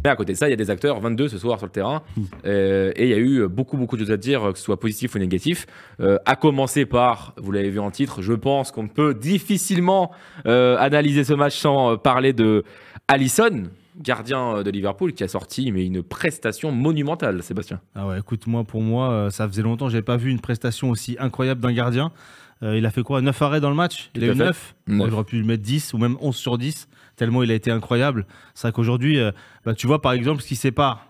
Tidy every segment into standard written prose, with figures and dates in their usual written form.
Mais à côté de ça, il y a des acteurs, 22 ce soir sur le terrain, et il y a eu beaucoup de choses à dire, que ce soit positif ou négatif. À commencer par, vous l'avez vu en titre, je pense qu'on peut difficilement analyser ce match sans parler de Alisson, gardien de Liverpool, qui a sorti une prestation monumentale, Sébastien. Ah ouais, écoute, pour moi, ça faisait longtemps que je n'avais pas vu une prestation aussi incroyable d'un gardien. Il a fait quoi, 9 arrêts dans le match? Il a eu 9. Il aurait pu lui mettre 10 ou même 11 sur 10, tellement il a été incroyable. C'est vrai qu'aujourd'hui, tu vois par exemple ce qui sépare,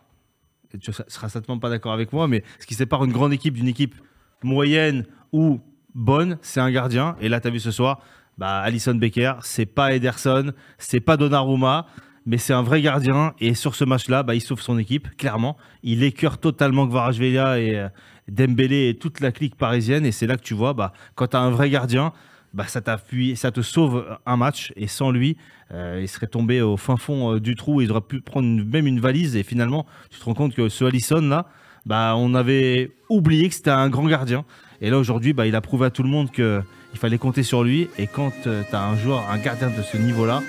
et tu ne seras certainement pas d'accord avec moi, mais ce qui sépare une grande équipe d'une équipe moyenne ou bonne, c'est un gardien. Et là, tu as vu ce soir, Alisson Becker, c'est pas Ederson, c'est pas Donnarumma, mais c'est un vrai gardien. Et sur ce match-là, il sauve son équipe, clairement. Il écœure totalement Kvaratskhelia et Dembélé et toute la clique parisienne. Et c'est là que tu vois, quand tu as un vrai gardien, ça t'appuie, ça te sauve un match. Et sans lui, il serait tombé au fin fond du trou. Il aurait pu prendre même une valise. Et finalement, tu te rends compte que ce Alisson-là, on avait oublié que c'était un grand gardien. Et là, aujourd'hui, il a prouvé à tout le monde qu'il fallait compter sur lui. Et quand tu as un gardien de ce niveau-là,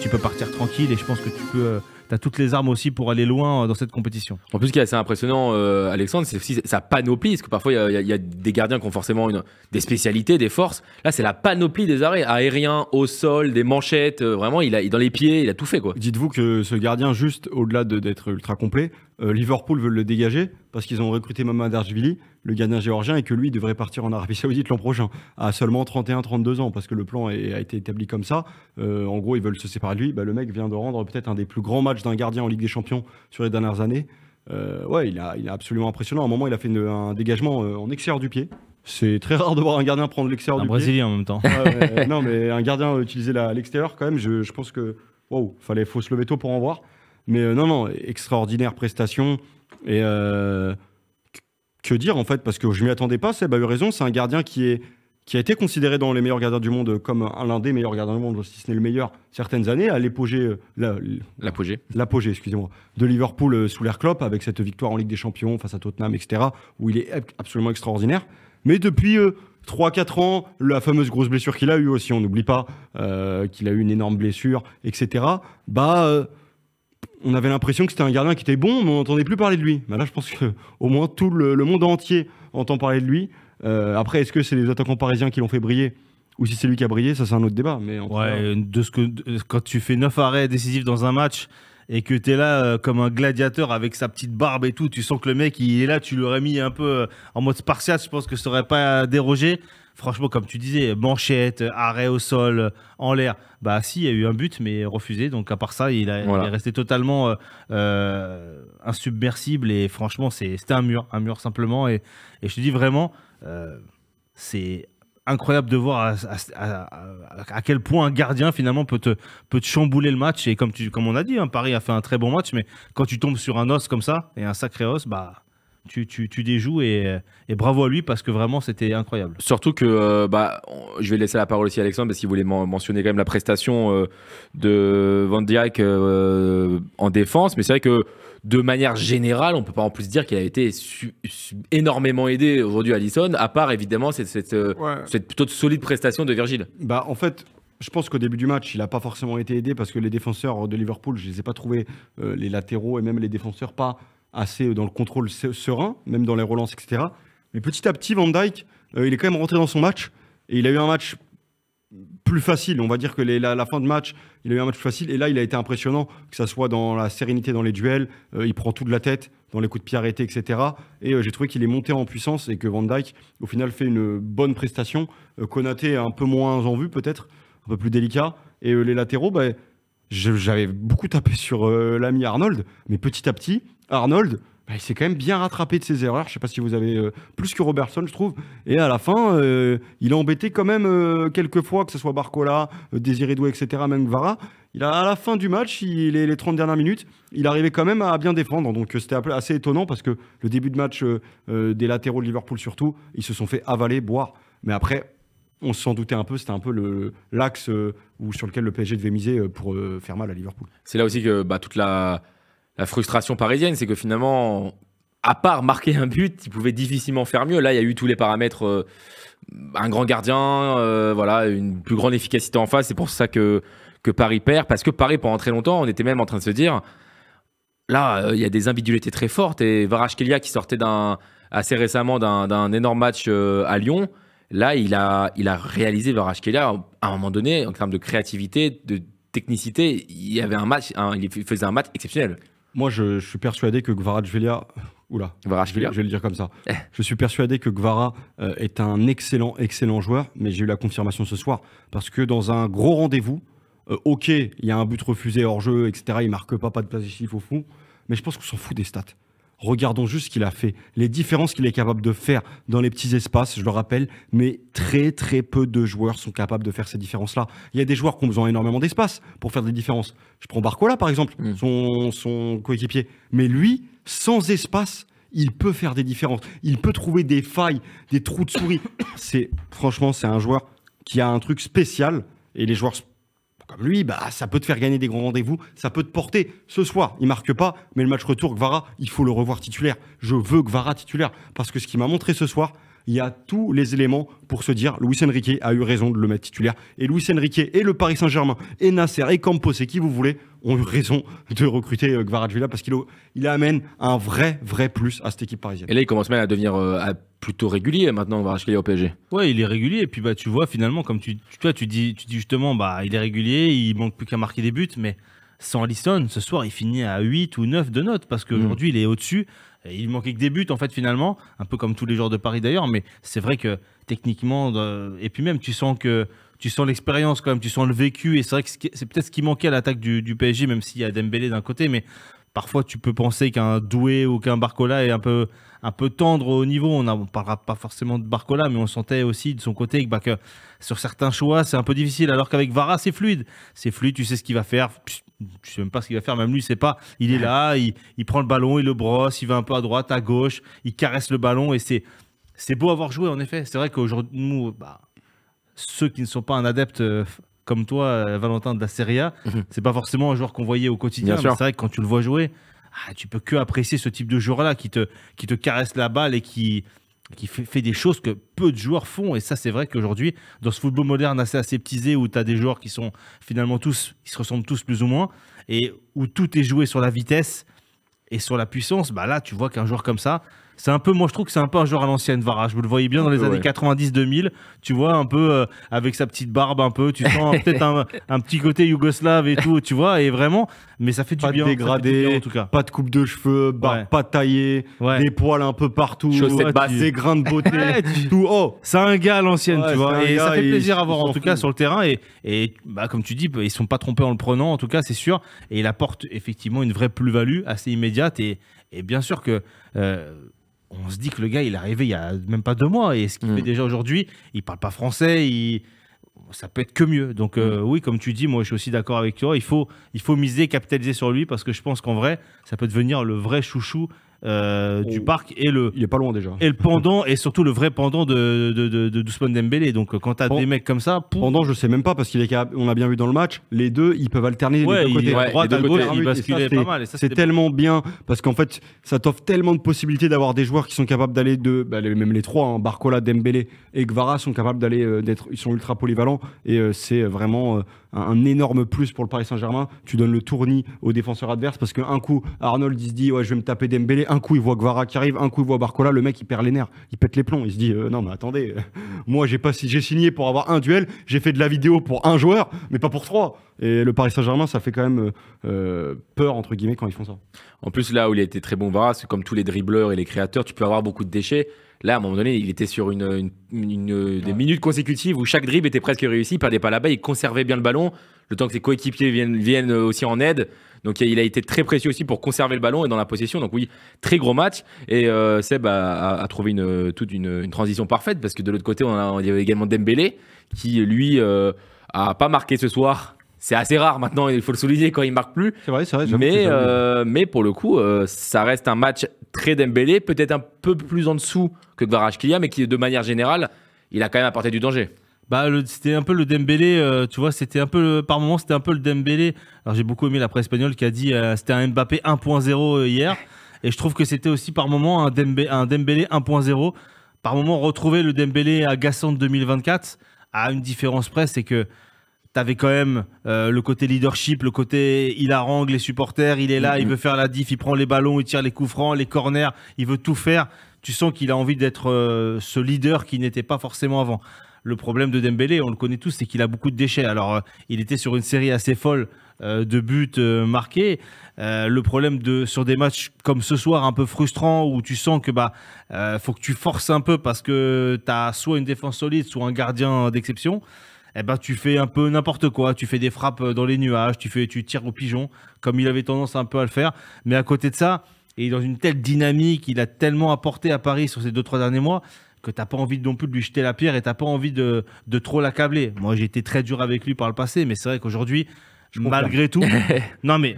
tu peux partir tranquille. Et je pense que tu as toutes les armes aussi pour aller loin dans cette compétition. En plus, ce qui est assez impressionnant, Alexandre, c'est aussi sa panoplie. Parce que parfois, il y a des gardiens qui ont forcément des spécialités, des forces. Là, c'est la panoplie des arrêts aériens, au sol, des manchettes. Vraiment, dans les pieds, il a tout fait, quoi. Dites-vous que ce gardien, juste au-delà d'être ultra complet, Liverpool veut le dégager parce qu'ils ont recruté Mamardashvili, le gardien géorgien, et que lui devrait partir en Arabie Saoudite l'an prochain, à seulement 31-32 ans, parce que le plan a été établi comme ça. En gros, ils veulent se séparer de lui. Le mec vient de rendre peut-être un des plus grands matchs d'un gardien en Ligue des Champions sur les dernières années. Il est absolument impressionnant. À un moment, il a fait un dégagement en extérieur du pied. C'est très rare de voir un gardien prendre l'extérieur du pied. Un Brésilien en même temps. Non, mais un gardien utiliser l'extérieur quand même, je pense que faut se lever tôt pour en voir. Mais non, extraordinaire prestation. Et que dire en fait, parce que je m'y attendais pas. Seb a eu raison, c'est un gardien qui a été considéré dans les meilleurs gardiens du monde comme l'un des meilleurs gardiens du monde, si ce n'est le meilleur, certaines années, à l'apogée, excusez-moi, de Liverpool sous l'ère Klopp, avec cette victoire en Ligue des Champions face à Tottenham, etc., où il est absolument extraordinaire. Mais depuis 3-4 ans, la fameuse grosse blessure qu'il a eue aussi, on n'oublie pas qu'il a eu une énorme blessure, etc., on avait l'impression que c'était un gardien qui était bon, mais on n'entendait plus parler de lui. Là, je pense qu'au moins tout le monde entier entend parler de lui. Après, est-ce que c'est les attaquants parisiens qui l'ont fait briller ou si c'est lui qui a brillé? Ça, c'est un autre débat. Mais quand tu fais 9 arrêts décisifs dans un match et que tu es là comme un gladiateur avec sa petite barbe et tout, tu sens que le mec, il est là, tu l'aurais mis un peu en mode spartiate, je pense que ça n'aurait pas dérogé. Franchement, comme tu disais, manchette, arrêt au sol, en l'air. Si, il y a eu un but, mais refusé. Donc, à part ça, il est resté totalement insubmersible. Et franchement, c'était un mur simplement. Et je te dis vraiment, c'est incroyable de voir à quel point un gardien, finalement, peut te chambouler le match. Et comme on a dit, Paris a fait un très bon match. Mais quand tu tombes sur un os comme ça, et un sacré os, tu déjoues et bravo à lui parce que vraiment c'était incroyable. Surtout que je vais laisser la parole aussi à Alexandre parce qu'il voulait mentionner quand même la prestation de Van Dijk en défense, mais c'est vrai que de manière générale on peut pas en plus dire qu'il a été énormément aidé aujourd'hui Alisson, à part évidemment cette plutôt solide prestation de Virgil. En fait, je pense qu'au début du match, il n'a pas forcément été aidé parce que les défenseurs de Liverpool, je ne les ai pas trouvés, les latéraux et même les défenseurs, pas assez dans le contrôle serein, même dans les relances, etc. Mais petit à petit, Van Dijk, il est quand même rentré dans son match et il a eu un match plus facile. On va dire que la fin de match, il a eu un match plus facile et là, il a été impressionnant, que ça soit dans la sérénité dans les duels, il prend tout de la tête, dans les coups de pied arrêtés, etc. Et j'ai trouvé qu'il est monté en puissance et que Van Dijk, au final, fait une bonne prestation. Konaté un peu moins en vue, peut-être, un peu plus délicat. Et les latéraux, j'avais beaucoup tapé sur l'ami Arnold, mais petit à petit, Arnold, il s'est quand même bien rattrapé de ses erreurs. Je ne sais pas si vous avez plus que Robertson, je trouve. Et à la fin, il a embêté quand même quelques fois, que ce soit Barcola, Désiré Doué, etc., même Kvara. À la fin du match, les 30 dernières minutes, il arrivait quand même à bien défendre. Donc c'était assez étonnant parce que le début de match des latéraux de Liverpool surtout, ils se sont fait avaler, boire. Mais après, on s'en doutait un peu, c'était un peu l'axe sur lequel le PSG devait miser pour faire mal à Liverpool. C'est là aussi que toute la frustration parisienne, c'est que finalement, à part marquer un but, ils pouvaient difficilement faire mieux. Là, il y a eu tous les paramètres, un grand gardien, une plus grande efficacité en face. C'est pour ça que Paris perd, parce que Paris, pendant très longtemps, on était même en train de se dire, là, il y a des individualités très fortes. Et Kvaratskhelia qui sortait assez récemment d'un énorme match à Lyon, là, il a réalisé Kvaratskhelia à un moment donné, en termes de créativité, de technicité, il faisait un match exceptionnel. Moi, je suis persuadé que Kvaratskhelia... Oula, je vais le dire comme ça. Je suis persuadé que Kvara est un excellent joueur, mais j'ai eu la confirmation ce soir. Parce que dans un gros rendez-vous, ok, il y a un but refusé hors jeu, etc. Il marque pas de place décisive au fond, mais je pense qu'on s'en fout des stats. Regardons juste ce qu'il a fait, les différences qu'il est capable de faire dans les petits espaces, je le rappelle, mais très peu de joueurs sont capables de faire ces différences-là. Il y a des joueurs qui ont besoin énormément d'espace pour faire des différences. Je prends Barcola par exemple, son coéquipier, mais lui, sans espace, il peut faire des différences. Il peut trouver des failles, des trous de souris. Franchement, c'est un joueur qui a un truc spécial, et les joueurs comme lui, bah, ça peut te faire gagner des grands rendez-vous, ça peut te porter. Ce soir, il marque pas, mais le match retour, Kvara, il faut le revoir titulaire. Je veux Kvara titulaire, parce que ce qu'il m'a montré ce soir, il y a tous les éléments pour se dire Luis Enrique a eu raison de le mettre titulaire. Et Luis Enrique et le Paris Saint-Germain, et Nasser, et Campos, et qui vous voulez, ont eu raison de recruter Kvaratskhelia, parce qu'il amène un vrai plus à cette équipe parisienne. Et là, il commence même à devenir plutôt régulier maintenant, Kvaratskhelia au PSG. Ouais, il est régulier. Et puis, bah, tu vois, finalement, comme tu dis justement, bah, il est régulier, il manque plus qu'à marquer des buts, mais sans Alisson, ce soir, il finit à 8 ou 9 de notes, parce qu'aujourd'hui, il est au-dessus. Il manquait que des buts, en fait, finalement, un peu comme tous les joueurs de Paris d'ailleurs, mais c'est vrai que techniquement, et puis même, tu sens l'expérience quand même, tu sens le vécu, et c'est vrai que c'est peut-être ce qui manquait à l'attaque du PSG, même s'il y a Dembélé d'un côté, mais parfois tu peux penser qu'un Doué ou qu'un Barcola est un peu tendre au niveau. On ne parlera pas forcément de Barcola, mais on sentait aussi de son côté que sur certains choix, c'est un peu difficile, alors qu'avec Kvara, c'est fluide. C'est fluide, tu sais ce qu'il va faire. Je sais même pas ce qu'il va faire, même lui, il sait pas. Il est là, il prend le ballon, il le brosse, il va un peu à droite, à gauche, il caresse le ballon, et c'est beau à voir jouer, en effet. C'est vrai qu'aujourd'hui, nous, ceux qui ne sont pas un adepte comme toi, Valentin, de la Serie A, c'est pas forcément un joueur qu'on voyait au quotidien, mais c'est vrai que quand tu le vois jouer, tu peux que apprécier ce type de joueur-là qui te caresse la balle et qui fait des choses que peu de joueurs font. Et ça, c'est vrai qu'aujourd'hui, dans ce football moderne assez aseptisé, où tu as des joueurs qui sont finalement tous, ils se ressemblent tous plus ou moins, et où tout est joué sur la vitesse et sur la puissance, bah là, tu vois qu'un joueur comme ça, c'est un peu, moi je trouve que c'est un peu un joueur à l'ancienne, Kvara. Je vous le voyais bien dans les années 90-2000, tu vois, un peu avec sa petite barbe, un peu, tu sens peut-être un petit côté yougoslave et tout, tu vois, et vraiment, mais ça fait du bien. Pas dégradé, en tout cas. Pas de coupe de cheveux, pas taillé, des poils un peu partout, des grains de beauté, tout. Oh, c'est un gars à l'ancienne, tu vois, et ça fait plaisir à voir en tout cas sur le terrain, et bah, comme tu dis, ils ne sont pas trompés en le prenant, en tout cas, c'est sûr, et il apporte effectivement une vraie plus-value assez immédiate, et bien sûr que. On se dit que le gars, il est arrivé il y a même pas 2 mois, et ce qu'il fait déjà aujourd'hui, il parle pas français, ça peut être que mieux. Donc oui, comme tu dis, moi je suis aussi d'accord avec toi, il faut miser, capitaliser sur lui, parce que je pense qu'en vrai, ça peut devenir le vrai chouchou du parc, et il est pas loin déjà. Et le pendant, et surtout le vrai pendant de Ousmane Dembélé. Donc quand tu as des mecs comme ça, pendant, je sais même pas, parce on a bien vu dans le match, les deux, ils peuvent alterner les deux côtés. À droite, à gauche, ils basculaient pas mal. C'est tellement bien, parce qu'en fait, ça t'offre tellement de possibilités d'avoir des joueurs qui sont capables d'aller même les trois, hein, Barcola, Dembélé et Kvara sont capables d'aller ils sont ultra polyvalents, et c'est vraiment un énorme plus pour le Paris Saint-Germain. Tu donnes le tournis aux défenseurs adverses, parce qu'un coup, Arnold, il se dit, ouais, je vais me taper Dembélé. Un coup, il voit Kvara qui arrive. Un coup, il voit Barcola. Le mec, il perd les nerfs. Il pète les plombs. Il se dit, non, mais attendez, moi, j'ai signé pour avoir un duel. J'ai fait de la vidéo pour un joueur, mais pas pour 3. Et le Paris Saint-Germain, ça fait quand même peur, entre guillemets, quand ils font ça. En plus, là où il a été très bon, Kvara, c'est comme tous les dribbleurs et les créateurs, tu peux avoir beaucoup de déchets. Là, à un moment donné, il était sur des minutes consécutives où chaque dribble était presque réussi. Il perdait pas la balle, il conservait bien le ballon, le temps que ses coéquipiers viennent aussi en aide. Donc il a été très précieux aussi pour conserver le ballon et dans la possession. Donc oui, très gros match. Et Seb a trouvé une transition parfaite, parce que de l'autre côté, il y avait également Dembélé qui, lui, a pas marqué ce soir. C'est assez rare maintenant, il faut le souligner, quand il marque plus. C'est vrai. Mais pour le coup, ça reste un match très Dembélé, peut-être un peu plus en dessous que Kvaratskhelia, mais qui, de manière générale, il a quand même apporté du danger. Bah, c'était un peu le Dembélé, tu vois, par moments, c'était un peu le Dembélé. Alors, j'ai beaucoup aimé la presse espagnole qui a dit c'était un Mbappé 1.0 hier. Et je trouve que c'était aussi par moments un Dembélé 1.0. Par moments, retrouver le Dembélé agaçant de 2024 à une différence près, c'est que avais quand même le côté leadership, le côté il harangue les supporters, il est là, il veut faire la diff, il prend les ballons, il tire les coups francs, les corners, il veut tout faire. Tu sens qu'il a envie d'être ce leader qui n'était pas forcément avant. Le problème de Dembélé, on le connaît tous, c'est qu'il a beaucoup de déchets. Alors, il était sur une série assez folle de buts marqués. Le problème sur des matchs comme ce soir, un peu frustrant, où tu sens que faut que tu forces un peu parce que tu as soit une défense solide, soit un gardien d'exception. Tu fais un peu n'importe quoi. Tu fais des frappes dans les nuages, tu tires au pigeon, comme il avait tendance un peu à le faire. Mais à côté de ça, et dans une telle dynamique, il a tellement apporté à Paris sur ces 2-3 derniers mois que tu n'as pas envie non plus de lui jeter la pierre et tu n'as pas envie de trop l'accabler. Moi, j'ai été très dur avec lui par le passé, mais c'est vrai qu'aujourd'hui, malgré tout... Non, mais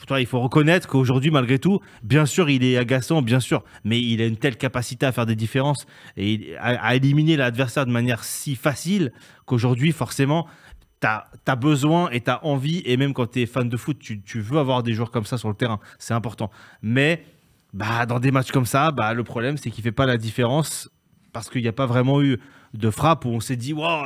toi, il faut reconnaître qu'aujourd'hui, malgré tout, bien sûr, il est agaçant, bien sûr, mais il a une telle capacité à faire des différences et à éliminer l'adversaire de manière si facile qu'aujourd'hui, forcément... T'as besoin et t'as envie, et même quand t'es fan de foot, tu veux avoir des joueurs comme ça sur le terrain, c'est important. Mais dans des matchs comme ça, le problème c'est qu'il fait pas la différence parce qu'il n'y a pas vraiment eu de frappe où on s'est dit wow,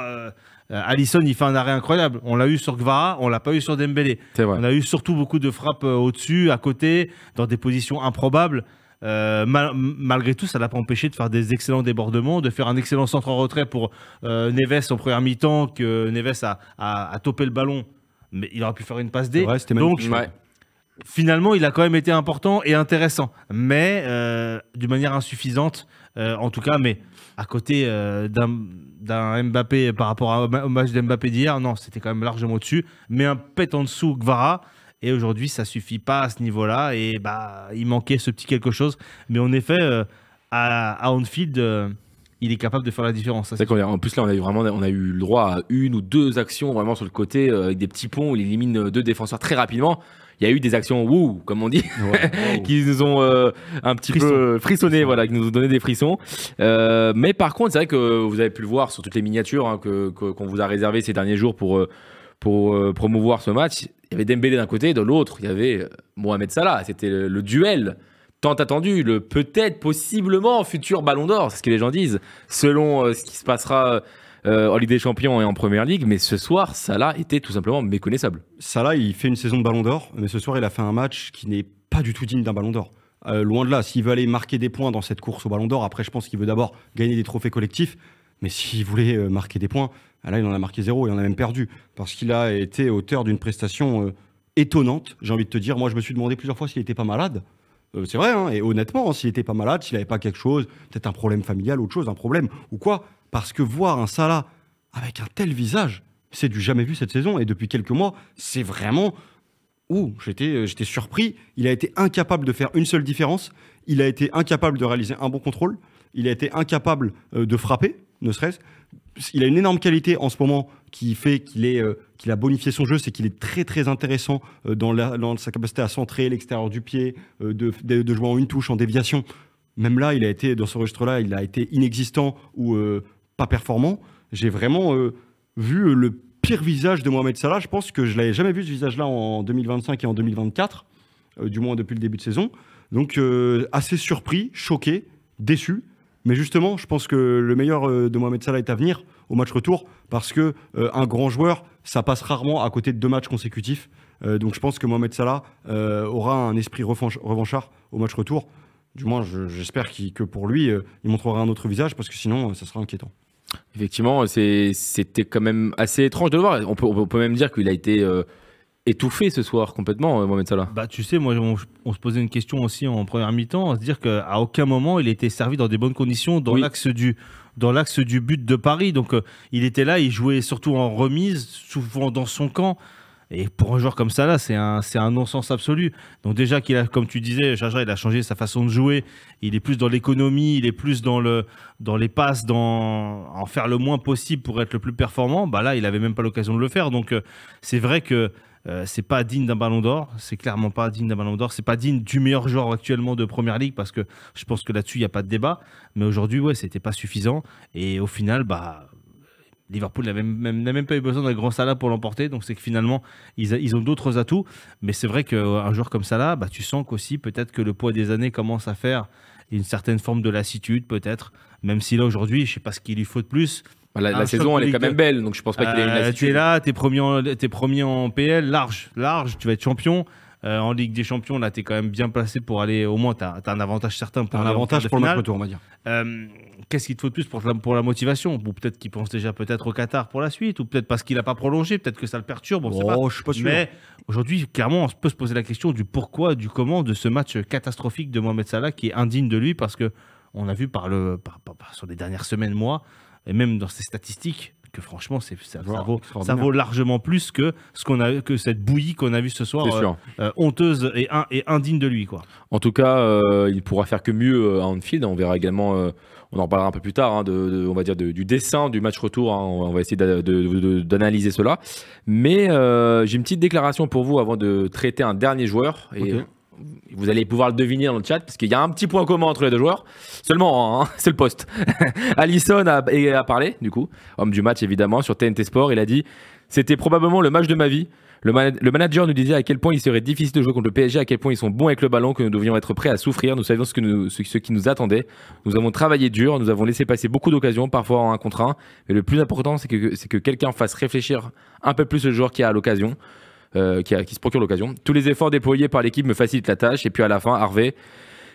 Alisson il fait un arrêt incroyable. On l'a eu sur Kvara, on l'a pas eu sur Dembélé. On a eu surtout beaucoup de frappes au-dessus, à côté, dans des positions improbables. Malgré tout, ça l'a pas empêché de faire des excellents débordements, de faire un excellent centre en retrait pour Neves en première mi-temps, que Neves a topé le ballon, mais il aurait pu faire une passe D. Donc finalement, il a quand même été important et intéressant, mais d'une manière insuffisante, en tout cas. Mais à côté d'un Mbappé par rapport au match d'Mbappé d'hier, non, c'était quand même largement au-dessus, mais un pet en dessous Kvara. Et aujourd'hui, ça ne suffit pas à ce niveau-là. Et il manquait ce petit quelque chose. Mais en effet, à Anfield, il est capable de faire la différence. C'est vrai en plus, là, on a eu le droit à une ou deux actions vraiment sur le côté, avec des petits ponts où il élimine deux défenseurs très rapidement. Il y a eu des actions comme on dit, qui nous ont un petit peu frissonné, qui nous ont donné des frissons. Mais par contre, c'est vrai que vous avez pu le voir sur toutes les miniatures qu'on vous a réservées ces derniers jours pour promouvoir ce match. Il y avait Dembélé d'un côté, de l'autre, il y avait Mohamed Salah. C'était le duel tant attendu, le peut-être, possiblement futur Ballon d'Or, c'est ce que les gens disent, selon ce qui se passera en Ligue des Champions et en Première Ligue. Mais ce soir, Salah était tout simplement méconnaissable. Salah, il fait une saison de Ballon d'Or, mais ce soir, il a fait un match qui n'est pas du tout digne d'un Ballon d'Or. Loin de là, s'il veut aller marquer des points dans cette course au Ballon d'Or, après, je pense qu'il veut d'abord gagner des trophées collectifs. Mais s'il voulait marquer des points, là, il en a marqué 0, il en a même perdu. Parce qu'il a été auteur d'une prestation étonnante, j'ai envie de te dire. Moi, je me suis demandé plusieurs fois s'il n'était pas malade. C'est vrai, et honnêtement, s'il n'était pas malade, s'il n'avait pas quelque chose, peut-être un problème familial, autre chose, un problème, ou quoi. Parce que voir un Salah avec un tel visage, c'est du jamais vu cette saison. Et depuis quelques mois, c'est vraiment... J'étais surpris. Il a été incapable de faire une seule différence. Il a été incapable de réaliser un bon contrôle. Il a été incapable de frapper, ne serait-ce. Il a une énorme qualité en ce moment qui fait qu'il a bonifié son jeu, c'est qu'il est très très intéressant dans sa capacité à centrer l'extérieur du pied, de jouer en une touche, en déviation. Même là, il a été, dans ce registre-là, il a été inexistant ou pas performant. J'ai vraiment vu le pire visage de Mohamed Salah. Je pense que je ne l'avais jamais vu ce visage-là en 2025 et en 2024, du moins depuis le début de saison. Donc assez surpris, choqué, déçu. Mais justement, je pense que le meilleur de Mohamed Salah est à venir au match retour parce que un grand joueur, ça passe rarement à côté de 2 matchs consécutifs. Donc je pense que Mohamed Salah aura un esprit revanchard au match retour. Du moins, j'espère que pour lui, il montrera un autre visage parce que sinon, ça sera inquiétant. Effectivement, c'était quand même assez étrange de le voir. On peut même dire qu'il a été étouffé ce soir complètement, Mohamed Salah. Tu sais, moi, on se posait une question aussi en première mi-temps, à se dire qu'à aucun moment il était servi dans des bonnes conditions dans l'axe du but de Paris. Donc il était là, il jouait surtout en remise, souvent dans son camp. Et pour un joueur comme ça, là, c'est un non-sens absolu. Donc déjà qu'il a, comme tu disais, Chacha, il a changé sa façon de jouer. Il est plus dans l'économie, il est plus dans les passes, en faire le moins possible pour être le plus performant. Là, il avait même pas l'occasion de le faire. Donc c'est vrai que c'est pas digne d'un Ballon d'Or. C'est clairement pas digne d'un Ballon d'Or. C'est pas digne du meilleur joueur actuellement de Première Ligue parce que je pense que là-dessus il y a pas de débat. Mais aujourd'hui, c'était pas suffisant. Et au final, Liverpool n'a même pas eu besoin d'un grand Salah pour l'emporter, donc c'est que finalement ils ont d'autres atouts, mais c'est vrai qu'un joueur comme Salah, tu sens qu'aussi peut-être que le poids des années commence à faire une certaine forme de lassitude peut-être, même si là aujourd'hui je sais pas ce qu'il lui faut de plus, La saison, elle est quand même belle, donc je pense pas qu'il ait une lassitude. T'es là, t'es premier en PL, large, tu vas être champion. En Ligue des Champions, là, t'es quand même bien placé pour aller. Au moins, t'as un avantage certain pour un avantage pour le match retour, on va dire. Qu'est-ce qu'il te faut de plus pour la motivation? Ou peut-être qu'il pense déjà peut-être au Qatar pour la suite, ou peut-être parce qu'il n'a pas prolongé, peut-être que ça le perturbe. Je suis pas sûr. Mais aujourd'hui, clairement, on peut se poser la question du pourquoi, du comment de ce match catastrophique de Mohamed Salah qui est indigne de lui, parce que on a vu sur les dernières semaines, mois, et même dans ses statistiques, que franchement, ça vaut largement plus que cette bouillie qu'on a vue ce soir, honteuse et indigne de lui, quoi. En tout cas, il pourra faire que mieux à Anfield. On verra également, on en reparlera un peu plus tard, on va dire du dessin du match retour. On va essayer d'analyser cela. Mais j'ai une petite déclaration pour vous avant de traiter un dernier joueur. Et vous allez pouvoir le deviner dans le chat, parce qu'il y a un petit point commun entre les deux joueurs. Seulement, c'est le poste. Alisson a parlé, du coup, homme du match évidemment, sur TNT Sport. Il a dit « C'était probablement le match de ma vie. Le manager nous disait à quel point il serait difficile de jouer contre le PSG, à quel point ils sont bons avec le ballon, que nous devions être prêts à souffrir. Nous savions ce qui nous attendait. Nous avons travaillé dur, nous avons laissé passer beaucoup d'occasions, parfois en 1 contre 1. Mais le plus important, c'est que quelqu'un fasse réfléchir un peu plus le joueur qui a l'occasion. Qui se procure l'occasion. Tous les efforts déployés par l'équipe me facilitent la tâche. Et puis à la fin, Harvey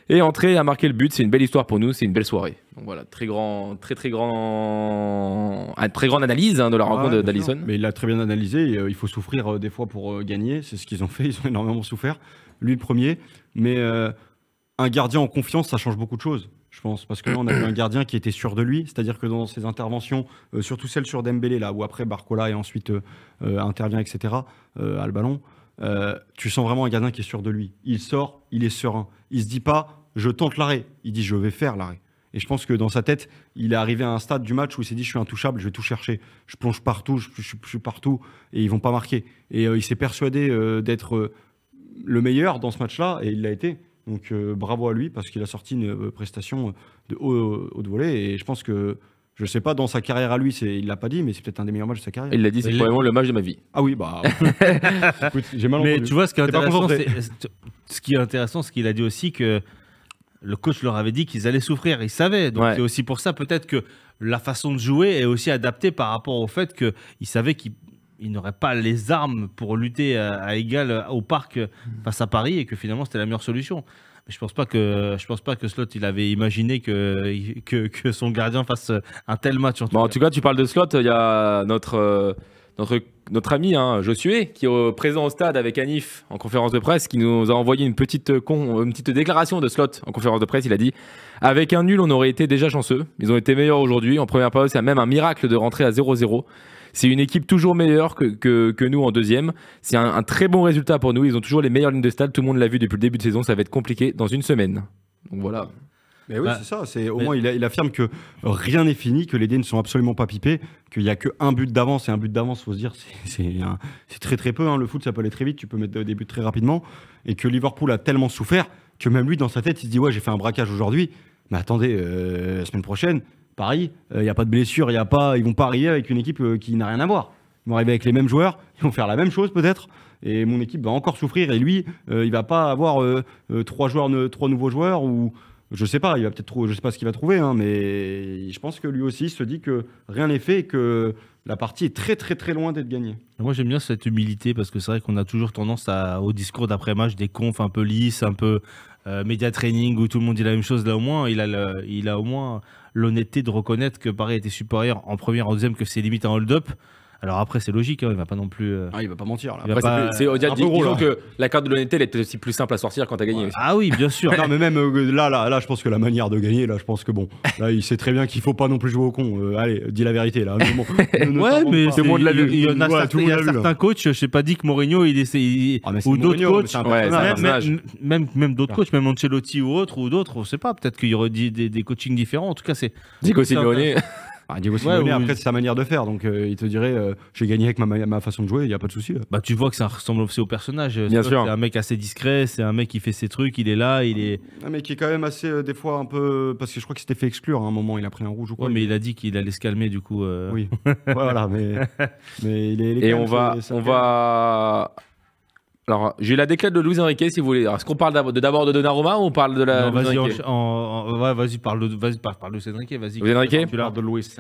est entré, a marqué le but. C'est une belle histoire pour nous, c'est une belle soirée. Donc voilà, très grande analyse de la rencontre d'Alisson. Mais il l'a très bien analysé. Il faut souffrir des fois pour gagner. C'est ce qu'ils ont fait. Ils ont énormément souffert. Lui le premier. Mais un gardien en confiance, ça change beaucoup de choses, je pense. Parce que là, on a vu un gardien qui était sûr de lui. C'est-à-dire que dans ses interventions, surtout celle sur Dembélé, là, où après Barcola et ensuite intervient, etc., à le ballon, tu sens vraiment un gardien qui est sûr de lui. Il sort, il est serein. Il se dit pas, je tente l'arrêt. Il dit, je vais faire l'arrêt. Et je pense que dans sa tête, il est arrivé à un stade du match où il s'est dit, je suis intouchable, je vais tout chercher. Je plonge partout, je suis partout, et ils vont pas marquer. Et il s'est persuadé d'être le meilleur dans ce match-là, et il l'a été. Donc bravo à lui, parce qu'il a sorti une prestation de haut de volée. Et je pense que, je sais pas, dans sa carrière à lui, il l'a pas dit, mais c'est peut-être un des meilleurs matchs de sa carrière. Il l'a dit, c'est probablement le match de ma vie. Ah oui, bah. Écoute, j'ai mal entendu. Mais tu vois, ce qui est intéressant, c'est qu'il a dit aussi que le coach leur avait dit qu'ils allaient souffrir. Ils savaient. Donc c'est aussi pour ça, peut-être, que la façon de jouer est aussi adaptée par rapport au fait qu'ils savaient qu'ils n'auraient pas les armes pour lutter à égal au parc face à Paris, et que finalement c'était la meilleure solution. Mais je pense pas que Slot il avait imaginé que son gardien fasse un tel match. En tout cas, tu parles de Slot, il y a notre ami Josué, qui est présent au stade avec Anif en conférence de presse, qui nous a envoyé une petite déclaration de Slot en conférence de presse. Il a dit « Avec un nul, on aurait été déjà chanceux. Ils ont été meilleurs aujourd'hui. En première période, c'est même un miracle de rentrer à 0-0. C'est une équipe toujours meilleure que nous en deuxième. C'est un très bon résultat pour nous. Ils ont toujours les meilleures lignes de stade. Tout le monde l'a vu depuis le début de saison. Ça va être compliqué dans une semaine. » Donc voilà. Mais oui, c'est ça. Au moins, il affirme que rien n'est fini, que les dés ne sont absolument pas pipés, qu'il n'y a qu'un but d'avance. Et un but d'avance, il faut se dire, c'est très très peu. Le foot, ça peut aller très vite. Tu peux mettre des buts très rapidement. Et que Liverpool a tellement souffert que même lui, dans sa tête, il se dit « Ouais, j'ai fait un braquage aujourd'hui. Mais attendez, la semaine prochaine, Paris, il n'y a pas de blessure, ils vont pas arriver avec une équipe qui n'a rien à voir. Ils vont arriver avec les mêmes joueurs, ils vont faire la même chose peut-être, et mon équipe va encore souffrir, et lui, il va pas avoir 3 nouveaux joueurs, ou je sais pas, je sais pas ce qu'il va trouver, mais je pense que lui aussi se dit que rien n'est fait et que la partie est très très très loin d'être gagnée. Moi j'aime bien cette humilité, parce que c'est vrai qu'on a toujours tendance au discours d'après-match, des confs un peu lisses, un peu média training, où tout le monde dit la même chose. Là au moins, il a au moins l'honnêteté de reconnaître que Paris était supérieur en première, en deuxième, que c'est limite un hold-up. Alors après, c'est logique, il va pas non plus. Il va pas mentir. Là. Disons que la carte de l'honnêteté, elle est aussi plus simple à sortir quand tu as gagné. Ouais. Ah oui, bien sûr. Non, mais même là, je pense que la manière de gagner, là, je pense que là, il sait très bien qu'il faut pas non plus jouer au con. Allez, dis la vérité là. Ouais, mais tout le monde l'a vu. Il y a certains coachs, je sais pas, dit que Mourinho, ou d'autres coachs, même d'autres coachs, même Ancelotti ou d'autres, on sait pas. Peut-être qu'il y aurait des coachings différents. En tout cas, c'est. Diego Simeone. Diego Simeone, après c'est sa manière de faire, donc il te dirait j'ai gagné avec ma façon de jouer, il n'y a pas de souci. Bah tu vois que ça ressemble aussi au personnage. Bien sûr. C'est un mec assez discret, c'est un mec qui fait ses trucs, il est là, il est. Un mec qui est quand même assez des fois un peu, parce que je crois qu'il s'était fait exclure à un moment, il a pris un rouge ou quoi. Ouais, mais il a dit qu'il allait se calmer du coup. Oui. Voilà, mais il est. Et on va. Alors, j'ai la déclate de Luis Enrique, si vous voulez. Est-ce qu'on parle d'abord de Donnarumma ou on parle de la. Non, vas-y, parle de Luis Enrique, vas-y. Luis Enrique, tu parles de Luis.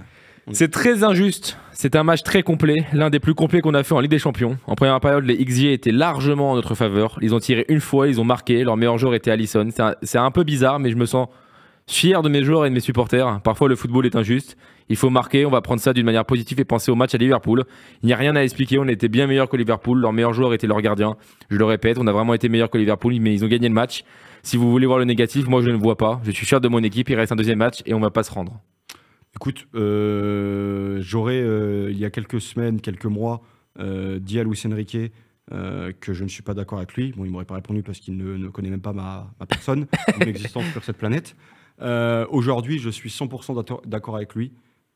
C'est très injuste. C'est un match très complet, l'un des plus complets qu'on a fait en Ligue des Champions. En première période, les XG étaient largement en notre faveur. Ils ont tiré une fois, ils ont marqué. Leur meilleur joueur était Alisson. C'est un peu bizarre, mais je me sens fier de mes joueurs et de mes supporters. Parfois, le football est injuste. Il faut marquer. On va prendre ça d'une manière positive et penser au match à Liverpool. Il n'y a rien à expliquer. On était bien meilleurs que Liverpool. Leur meilleur joueur était leur gardien. Je le répète, on a vraiment été meilleurs que Liverpool, mais ils ont gagné le match. Si vous voulez voir le négatif, moi je ne le vois pas. Je suis fier de mon équipe. Il reste un deuxième match et on ne va pas se rendre. Écoute, j'aurais, il y a quelques semaines, quelques mois, dit à Luis Enrique que je ne suis pas d'accord avec lui. Bon, il ne m'aurait pas répondu parce qu'il ne connaît même pas ma personne, mon existence sur cette planète. Aujourd'hui, je suis 100% d'accord avec lui.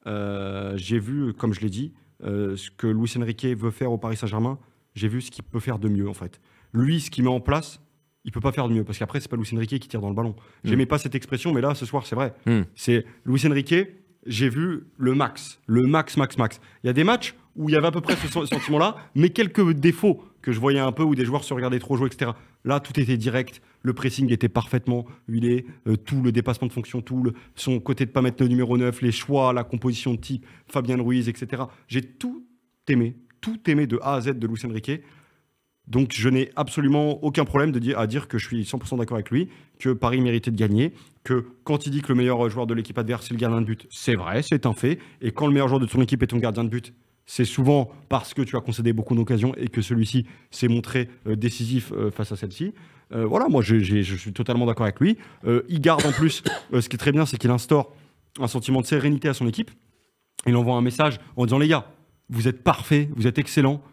J'ai vu, comme je l'ai dit, ce que Luis Enrique veut faire au Paris Saint-Germain. J'ai vu ce qu'il peut faire de mieux, en fait. Lui, ce qu'il met en place, il peut pas faire de mieux. Parce qu'après, c'est pas Luis Enrique qui tire dans le ballon. J'aimais pas cette expression, mais là, ce soir, c'est vrai. C'est Luis Enrique... J'ai vu le max. Il y a des matchs où il y avait à peu près ce sentiment-là, mais quelques défauts que je voyais un peu, où des joueurs se regardaient trop jouer, etc. Là, tout était direct. Le pressing était parfaitement huilé. Tout le dépassement de fonction, son côté de pas mettre le numéro 9, les choix, la composition de type, Fabien Ruiz, etc. J'ai tout aimé de A à Z de Luis Enrique. Donc, je n'ai absolument aucun problème à dire que je suis 100% d'accord avec lui, que Paris méritait de gagner, que quand il dit que le meilleur joueur de l'équipe adverse, c'est le gardien de but, c'est vrai, c'est un fait. Et quand le meilleur joueur de ton équipe est ton gardien de but, c'est souvent parce que tu as concédé beaucoup d'occasions et que celui-ci s'est montré décisif face à celle-ci. Voilà, moi, je suis totalement d'accord avec lui. Il garde en plus, ce qui est très bien, c'est qu'il instaure un sentiment de sérénité à son équipe. Il envoie un message en disant « Les gars, vous êtes parfaits, vous êtes excellents.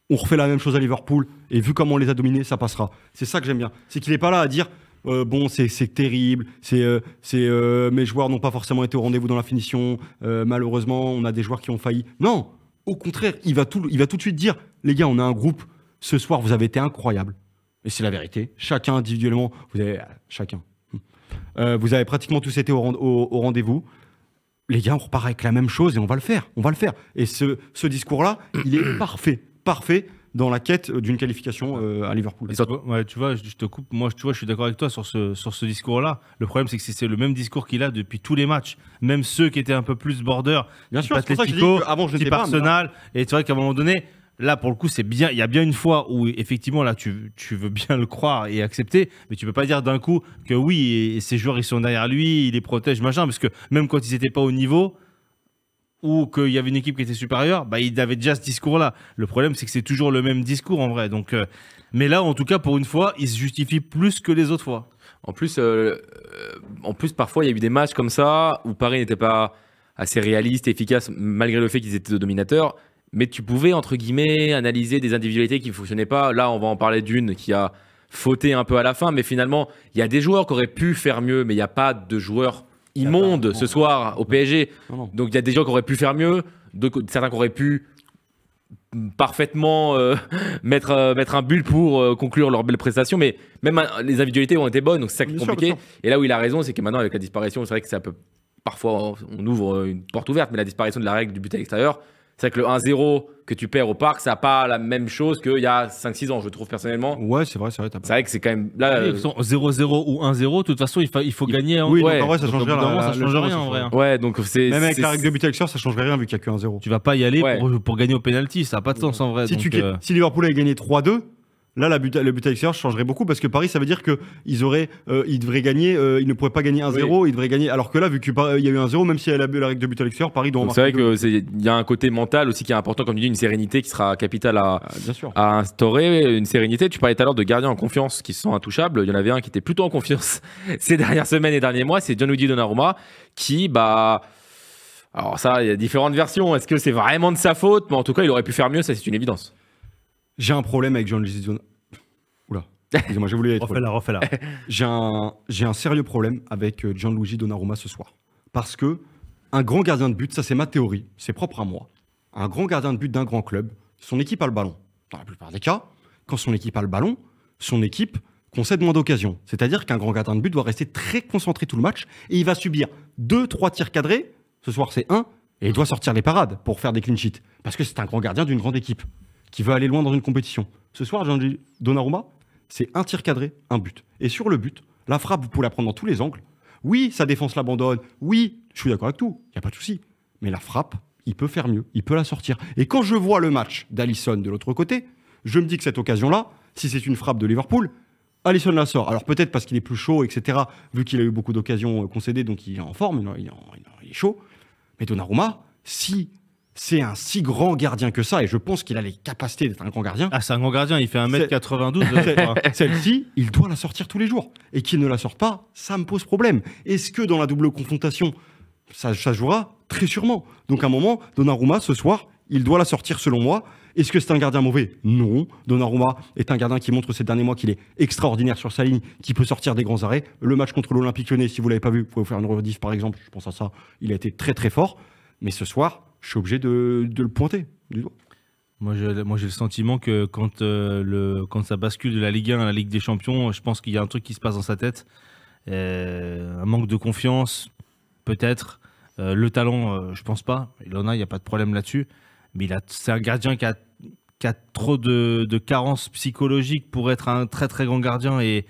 On refait la même chose à Liverpool et vu comment on les a dominés, ça passera. » C'est ça que j'aime bien. C'est qu'il n'est pas là à dire bon, c'est terrible, mes joueurs n'ont pas forcément été au rendez-vous dans la finition, malheureusement, on a des joueurs qui ont failli. Non, au contraire, il va tout de suite dire les gars, on a un groupe, ce soir, vous avez été incroyables. Et c'est la vérité. Chacun individuellement, vous avez pratiquement tous été au rendez-vous. Les gars, on repart avec la même chose et on va le faire. Et ce discours-là, il est parfait dans la quête d'une qualification à Liverpool. Ouais, tu vois, je te coupe. Moi, tu vois, je suis d'accord avec toi sur ce discours-là. Le problème, c'est que c'est le même discours qu'il a depuis tous les matchs, même ceux qui étaient un peu plus border. Bien sûr, c'est pour ça que je dis qu'avant, je n'étais pas. Arsenal. Et tu vois qu'à un moment donné, là, pour le coup, c'est bien. Il y a bien une fois où, effectivement, là, tu veux bien le croire et accepter, mais tu peux pas dire d'un coup que oui, et ces joueurs, ils sont derrière lui, il les protège, machin, parce que même quand ils n'étaient pas au niveau, ou qu'il y avait une équipe qui était supérieure, bah, il avait déjà ce discours-là. Le problème, c'est que c'est toujours le même discours, en vrai. Donc, mais là, en tout cas, pour une fois, il se justifie plus que les autres fois. En plus, parfois, il y a eu des matchs comme ça où Paris n'était pas assez réaliste et efficace, malgré le fait qu'ils étaient dominateurs. Mais tu pouvais, entre guillemets, analyser des individualités qui ne fonctionnaient pas. Là, on va en parler d'une qui a fauté un peu à la fin. Mais finalement, il y a des joueurs qui auraient pu faire mieux, mais il n'y a pas de joueurs immondes ce soir au PSG. Non. Donc, il y a des gens qui auraient pu faire mieux, certains qui auraient pu parfaitement mettre un but pour conclure leur belle prestation. Mais même les individualités ont été bonnes, donc c'est ça qui est compliqué. Et là où il a raison, c'est que maintenant, avec la disparition, c'est vrai que ça peut... Parfois, on ouvre une porte ouverte, mais la disparition de la règle du but à l'extérieur, c'est vrai que le 1-0 que tu perds au parc, ça n'a pas la même chose qu'il y a 5-6 ans, je trouve personnellement. Ouais, c'est vrai. C'est vrai que c'est quand même. Là, 0-0 ou 1-0, de toute façon, il faut gagner. Oui, ouais. En vrai, ça change rien. Ça change rien en vrai. Ouais, donc c'est. Même avec la règle de but à l'extérieur, ça changerait rien vu qu'il n'y a que 1-0. Tu vas pas y aller pour gagner au penalty, ça n'a pas de sens en vrai. Si Liverpool avait gagné 3-2. Là, le but à l'extérieur changerait beaucoup parce que Paris, ça veut dire qu'ils devraient gagner, ils ne pourraient pas gagner 1-0, ils devraient gagner. Alors que là, vu qu'il y a eu 1-0, même s'il y a la règle de but à l'extérieur, Paris doit en marquer. C'est vrai qu'il y a un côté mental aussi qui est important, comme tu dis, une sérénité qui sera capitale à instaurer. Une sérénité. Tu parlais tout à l'heure de gardiens en confiance qui sont intouchables. Il y en avait un qui était plutôt en confiance ces dernières semaines et derniers mois, c'est Gianluigi Donnarumma qui, alors ça, il y a différentes versions. Est-ce que c'est vraiment de sa faute? Mais en tout cas, il aurait pu faire mieux, ça c'est une évidence. J'ai un problème avec Gianluigi Donnarumma. Oula, excusez-moi, j'ai voulu être. Refais-la. J'ai un sérieux problème avec Gianluigi Donnarumma ce soir. Parce que un grand gardien de but, ça c'est ma théorie, c'est propre à moi. Un grand gardien de but d'un grand club, son équipe a le ballon. Dans la plupart des cas, quand son équipe a le ballon, son équipe concède moins d'occasions. C'est-à-dire qu'un grand gardien de but doit rester très concentré tout le match et il va subir 2-3 tirs cadrés. Ce soir, c'est 1 et il doit sortir les parades pour faire des clean sheets. Parce que c'est un grand gardien d'une grande équipe qui veut aller loin dans une compétition. Ce soir, Gianluigi Donnarumma, c'est 1 tir cadré, 1 but. Et sur le but, la frappe, vous pouvez la prendre dans tous les angles. Oui, sa défense l'abandonne. Oui, je suis d'accord avec tout, il n'y a pas de souci. Mais la frappe, il peut faire mieux, il peut la sortir. Et quand je vois le match d'Alisson de l'autre côté, je me dis que cette occasion-là, si c'est une frappe de Liverpool, Alisson la sort. Alors peut-être parce qu'il est plus chaud, etc., vu qu'il a eu beaucoup d'occasions concédées, donc il est en forme, il est chaud. Mais Donnarumma, si c'est un si grand gardien que ça, et je pense qu'il a les capacités d'être un grand gardien. Ah, c'est un grand gardien, il fait 1m92. Celle-ci, il doit la sortir tous les jours. Et qu'il ne la sorte pas, ça me pose problème. Est-ce que dans la double confrontation, ça jouera? Très sûrement. Donc à un moment, Donnarumma, ce soir, il doit la sortir selon moi. Est-ce que c'est un gardien mauvais? Non. Donnarumma est un gardien qui montre ces derniers mois qu'il est extraordinaire sur sa ligne, qui peut sortir des grands arrêts. Le match contre l'Olympique Lyonnais, si vous ne l'avez pas vu, vous pouvez vous faire une rediff par exemple, je pense à ça. Il a été très très fort. Mais ce soir, je suis obligé de le pointer du doigt. Moi, j'ai le sentiment que quand ça bascule de la Ligue 1 à la Ligue des Champions, je pense qu'il y a un truc qui se passe dans sa tête. Un manque de confiance, peut-être. Le talent, je pense pas. Il en a, il n'y a pas de problème là-dessus. Mais c'est un gardien qui a trop de carences psychologiques pour être un très très grand gardien. Et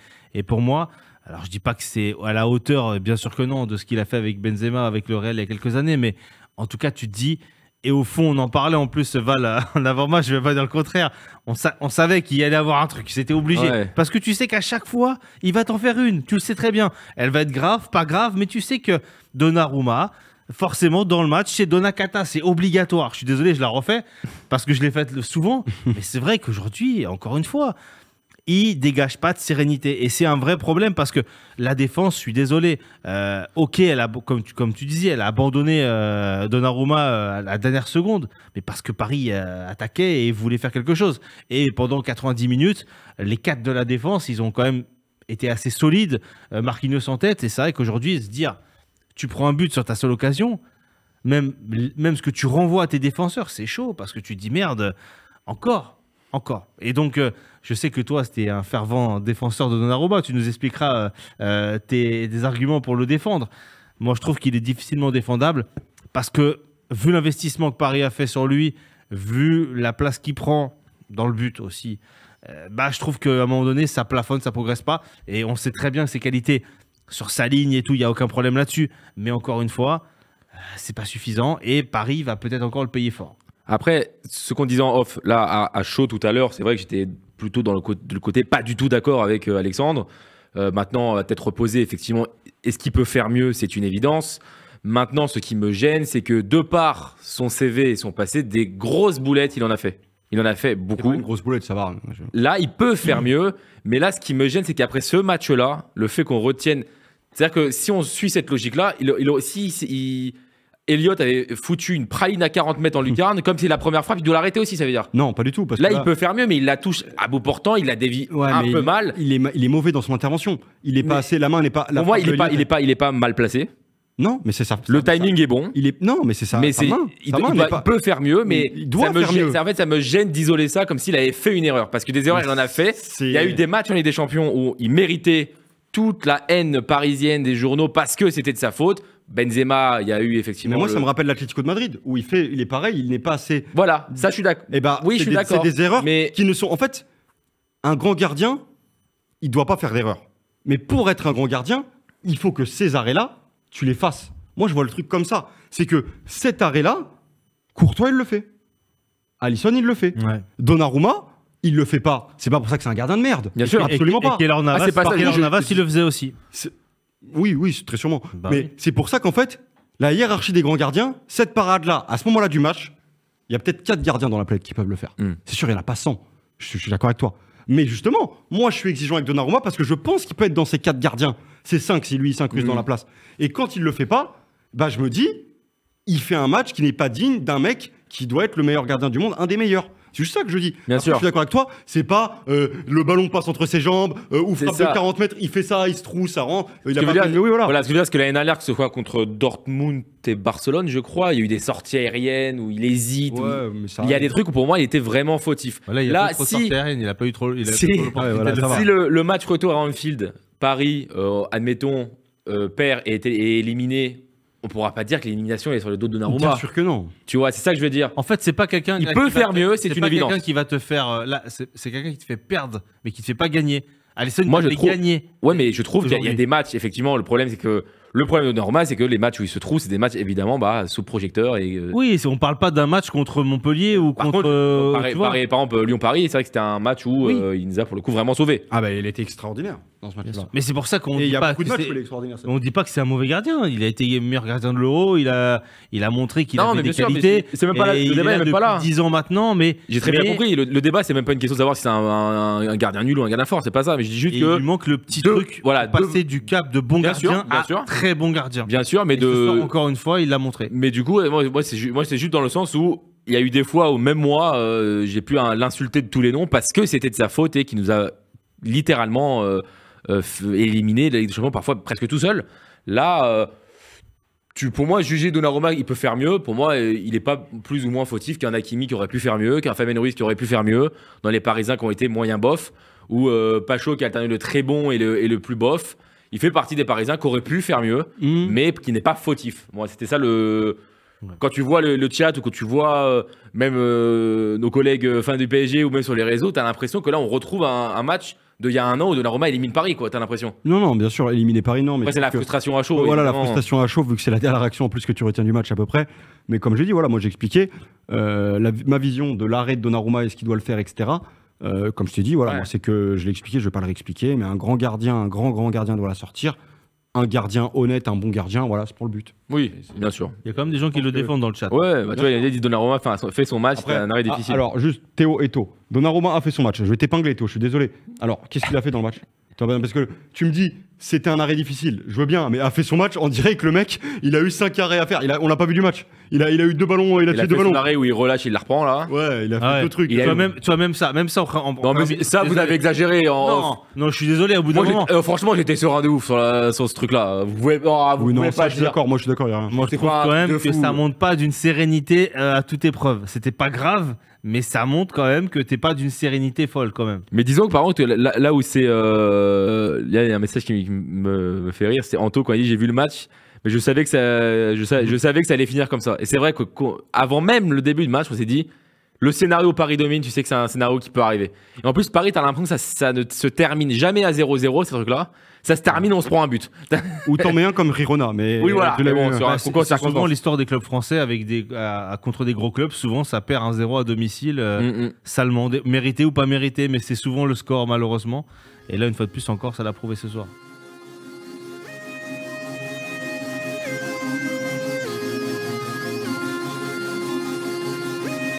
pour moi, alors je dis pas que c'est à la hauteur, bien sûr que non, de ce qu'il a fait avec Benzema, avec le Real il y a quelques années, mais en tout cas, tu te dis, et au fond, on en parlait en plus, Val, en avant-match, je ne vais pas dire le contraire. On savait qu'il y allait avoir un truc, c'était obligé. Ouais. Parce que tu sais qu'à chaque fois, il va t'en faire une. Tu le sais très bien. Elle va être grave, pas grave, mais tu sais que Donnarumma, forcément, dans le match, c'est Donnacata, c'est obligatoire. Je suis désolé, je la refais, parce que je l'ai faite souvent. Mais c'est vrai qu'aujourd'hui, encore une fois, il dégage pas de sérénité. Et c'est un vrai problème parce que la défense, je suis désolé, ok, comme tu disais, elle a abandonné Donnarumma à la dernière seconde, mais parce que Paris attaquait et voulait faire quelque chose. Et pendant 90 minutes, les 4 de la défense, ils ont quand même été assez solides, Marquinhos en tête. Et c'est vrai qu'aujourd'hui, se dire, tu prends un but sur ta seule occasion, même ce que tu renvoies à tes défenseurs, c'est chaud parce que tu te dis merde, encore. Et donc, je sais que toi, c'était un fervent défenseur de Donnarumma. Tu nous expliqueras des arguments pour le défendre. Moi, je trouve qu'il est difficilement défendable parce que, vu l'investissement que Paris a fait sur lui, vu la place qu'il prend dans le but aussi, je trouve qu'à un moment donné, ça plafonne, ça ne progresse pas. Et on sait très bien que ses qualités sur sa ligne et tout, il n'y a aucun problème là-dessus. Mais encore une fois, c'est pas suffisant et Paris va peut-être encore le payer fort. Après, ce qu'on disait en off, là, à chaud tout à l'heure, c'est vrai que j'étais plutôt dans le côté pas du tout d'accord avec Alexandre. Maintenant, à tête reposée, effectivement, est-ce qu'il peut faire mieux? C'est une évidence. Maintenant, ce qui me gêne, c'est que de par son CV et son passé, des grosses boulettes, il en a fait. Il en a fait beaucoup. Une grosse boulette, ça va. Là, il peut faire mieux. Mais là, ce qui me gêne, c'est qu'après ce match-là, le fait qu'on retienne... C'est-à-dire que si on suit cette logique-là, Elliott avait foutu une praline à 40 mètres en lucarne, comme c'est la première frappe, il doit l'arrêter aussi, ça veut dire. Non, pas du tout. Parce là, que il peut faire mieux, mais il la touche à bout portant, il la dévie un peu mal. Il est mauvais dans son intervention. Il est pas assez, la main n'est pas. Pour moi, il est pas mal placé. Non, mais c'est ça. Le timing est bon. Non, mais c'est ça. Mais il peut faire mieux, mais il doit faire mieux. En fait, ça me gêne d'isoler ça comme s'il avait fait une erreur, parce que des erreurs, il en a fait. Il y a eu des matchs en Ligue des Champions où il méritait toute la haine parisienne des journaux parce que c'était de sa faute. Benzema, il y a eu effectivement. Mais moi, ça me rappelle l'Atlético de Madrid où il est pareil, il n'est pas assez. Voilà, ça je suis d'accord. Oui, je suis d'accord. C'est des erreurs qui ne sont. En fait, un grand gardien, il ne doit pas faire d'erreur. Mais pour être un grand gardien, il faut que ces arrêts-là, tu les fasses. Moi, je vois le truc comme ça. C'est que cet arrêt-là, Courtois, il le fait. Alisson, il le fait. Ouais. Donnarumma, il le fait pas. C'est pas pour ça que c'est un gardien de merde. Bien sûr, absolument pas. Et Keylor Navas, il le faisait aussi. Oui, très sûrement. Mais c'est pour ça qu'en fait, la hiérarchie des grands gardiens, cette parade-là, à ce moment-là du match, il y a peut-être 4 gardiens dans la planète qui peuvent le faire. C'est sûr, il n'y en a pas 100. Je suis d'accord avec toi. Mais justement, moi, je suis exigeant avec Donnarumma parce que je pense qu'il peut être dans ces 4 gardiens. C'est 5 si lui, il s'incruste dans la place. Et quand il le fait pas, je me dis, il fait un match qui n'est pas digne d'un mec qui doit être le meilleur gardien du monde, un des meilleurs. C'est juste ça que je dis. Bien sûr. Je suis d'accord avec toi. C'est pas le ballon passe entre ses jambes ou frappe de 40 mètres, il fait ça, il se trouve, ça rentre. Il a pas fait... Oui, voilà. Ce que je veux dire, c'est que l'année dernière, que ce soit contre Dortmund et Barcelone, je crois, il y a eu des sorties aériennes où il hésite. Ouais, il y a des trucs où pour moi, il était vraiment fautif. Là, il y a trop de sorties aériennes, il n'a pas eu trop. Si le match retour à Anfield, Paris, admettons, perd et est éliminé. On pourra pas dire que l'élimination est sur le dos de Donnarumma. Bien sûr que non. Tu vois, c'est ça que je veux dire. En fait, c'est pas quelqu'un. Il peut faire mieux, c'est une évidence. C'est quelqu'un qui va te faire. Là, c'est quelqu'un qui te fait perdre, mais qui te fait pas gagner. Alisson, moi, je trouve. Gagner. Ouais, mais je trouve qu'il y a des matchs. Effectivement, le problème, c'est que Le problème de Donnarumma, c'est que les matchs où il se trouve, c'est des matchs évidemment sous projecteur. Oui, on parle pas d'un match contre Montpellier ou contre. Par exemple, Lyon-Paris, c'est vrai que c'était un match où il nous a pour le coup vraiment sauvés. Ah bah il était extraordinaire dans ce match-là. Mais c'est pour ça qu'on dit pas beaucoup de matchs où il est extraordinaire. On dit pas que c'est un mauvais gardien. Il a été meilleur gardien de l'Euro. Il a montré qu'il avait des qualités. C'est même pas là. Le débat n'est même pas là. 10 ans maintenant, mais j'ai très bien compris. Le débat, c'est même pas une question de savoir si c'est un gardien nul ou un gardien fort. C'est pas ça. Mais je dis juste que il manque le petit truc. Voilà, passer du cap de bon gardien à très bon gardien. Bien sûr, mais encore une fois, il l'a montré. Mais du coup, moi, c'est juste dans le sens où il y a eu des fois où même moi, j'ai pu l'insulter de tous les noms parce que c'était de sa faute et qu'il nous a littéralement éliminé la Ligue des Champions parfois presque tout seul. Là, pour moi, juger Donnarumma, il peut faire mieux. Pour moi, il n'est pas plus ou moins fautif qu'un Hakimi qui aurait pu faire mieux, qu'un Fabien Ruiz qui aurait pu faire mieux, dans les Parisiens qui ont été moyen bof, ou Pacho qui a alterné le très bon et le plus bof. Il fait partie des Parisiens qui auraient pu faire mieux, mais qui n'est pas fautif. Moi, c'était ça le... Quand tu vois le chat ou quand tu vois même nos collègues fans du PSG ou même sur les réseaux, tu as l'impression que là, on retrouve un match d'il y a un an où Donnarumma élimine Paris, quoi. T'as l'impression? Non, bien sûr, éliminer Paris, non. Mais après, c'est la frustration à chaud. Voilà, la frustration à chaud, vu que c'est la dernière réaction en plus que tu retiens du match à peu près. Mais comme je dis, voilà, moi j'ai expliqué ma vision de l'arrêt de Donnarumma et ce qu'il doit le faire, etc. Comme je t'ai dit, voilà, moi c'est que je l'ai expliqué, je vais pas le réexpliquer, mais un grand gardien, un grand gardien doit la sortir. Un gardien honnête, un bon gardien, voilà, c'est pour le but. Oui, bien sûr. Il y a quand même des gens qui le défendent dans le chat. Ouais, tu vois, il y a dit Donnarumma fait son match, c'est un arrêt difficile. Alors, juste Théo et Théo. Donnarumma a fait son match. Je vais t'épingler, Théo, je suis désolé. Alors, qu'est-ce qu'il a fait dans le match? Parce que tu me dis, c'était un arrêt difficile. Je veux bien, mais a fait son match, on dirait que le mec, il a eu 5 arrêts à faire. On l'a pas vu du match. Il a eu 2 ballons, il a tiré 2 ballons. Il a fait son arrêt où il relâche, il la reprend là. Ouais, il a fait 2 trucs. Tu vois, même ça. Non, mais ça, vous avez exagéré. Non, je suis désolé, au bout d'un moment. Franchement, j'étais serein de ouf sur ce truc-là. Vous pouvez pas. Je suis d'accord, moi je suis d'accord. Moi, je trouve quand même que ça montre pas d'une sérénité à toute épreuve. C'était pas grave. Mais ça montre quand même que t'es pas d'une sérénité folle quand même. Mais disons que par contre, là où c'est... Il y a un message qui me fait rire, c'est Anto quand il dit « j'ai vu le match ». Mais je savais que ça allait finir comme ça. Et c'est vrai qu'avant même le début du match, on s'est dit le scénario Paris domine, tu sais que c'est un scénario qui peut arriver. Et en plus, Paris, t'as l'impression que ça ne se termine jamais à 0-0, ces trucs-là. Ça se termine, on se prend un but. Ou t'en mets un comme Rirona. Mais oui, voilà. C'est souvent l'histoire des clubs français contre des gros clubs. Souvent, ça perd 1-0 à domicile, salement mérité ou pas mérité, mais c'est souvent le score, malheureusement. Et là, une fois de plus, encore, ça l'a prouvé ce soir.